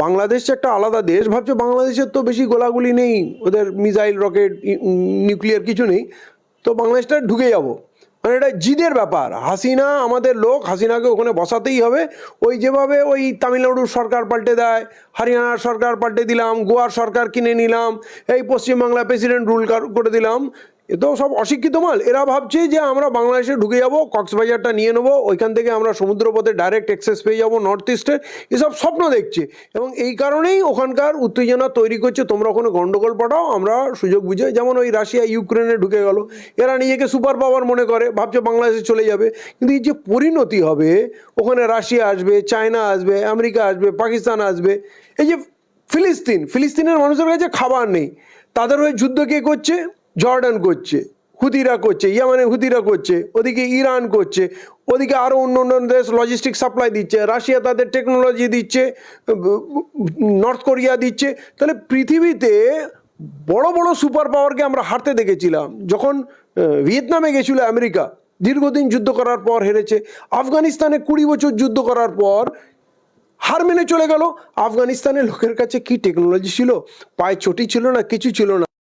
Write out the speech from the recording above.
বাংলাদেশ একটা আলাদা দেশ, ভাবছে বাংলাদেশের তো বেশি গোলাগুলি নেই, ওদের মিসাইল রকেট নিউক্লিয়ার কিছু নেই, তো বাংলাদেশটা ঢুকে যাব। মানে এটা জিদের ব্যাপার। হাসিনা আমাদের লোক, হাসিনাকে ওখানে বসাতেই হবে। ওই যেভাবে ওই তামিলনাড়ুর সরকার পাল্টে দেয়, হরিয়ানার সরকার পাল্টে দিলাম, গোয়ার সরকার কিনে নিলাম, এই পশ্চিমবাংলা প্রেসিডেন্ট রুল করে দিলাম, এ তো সব অশিক্ষিত মাল। এরা ভাবছে যে আমরা বাংলাদেশে ঢুকে যাব, কক্সবাজারটা নিয়ে নেবো, ওইখান থেকে আমরা সমুদ্রপথে ডাইরেক্ট অ্যাক্সেস পেয়ে যাবো নর্থ ইস্টের, এসব স্বপ্ন দেখছে। এবং এই কারণেই ওখানকার উত্তেজনা তৈরি করছে, তোমরা ওখানে গন্ডগোল পাঠাও, আমরা সুযোগ বুঝে। যেমন ওই রাশিয়া ইউক্রেনে ঢুকে গেল, এরা নিজেকে সুপার পাওয়ার মনে করে, ভাবছে বাংলাদেশে চলে যাবে। কিন্তু এই যে পরিণতি হবে, ওখানে রাশিয়া আসবে, চায়না আসবে, আমেরিকা আসবে, পাকিস্তান আসবে। এই যে ফিলিস্তিনের মানুষের কাছে খাবার নেই, তাদের হয়ে যুদ্ধ কে করছে? জর্ডান করছে, হুতিরা করছে, ইয়ামানে হুতিরা করছে, ওদিকে ইরান করছে, ওদিকে আরও অন্য অন্য দেশ লজিস্টিক সাপ্লাই দিচ্ছে, রাশিয়া তাদের টেকনোলজি দিচ্ছে, নর্থ কোরিয়া দিচ্ছে। তাহলে পৃথিবীতে বড় বড় সুপার পাওয়ারকে আমরা হারতে দেখেছিলাম। যখন ভিয়েতনামে গেছিল আমেরিকা, দীর্ঘদিন যুদ্ধ করার পর হেরেছে। আফগানিস্তানে 20 বছর যুদ্ধ করার পর হার মেনে চলে গেল। আফগানিস্তানের লোকের কাছে কি টেকনোলজি ছিল? পায়ে চটি ছিল না, কিছু ছিল না।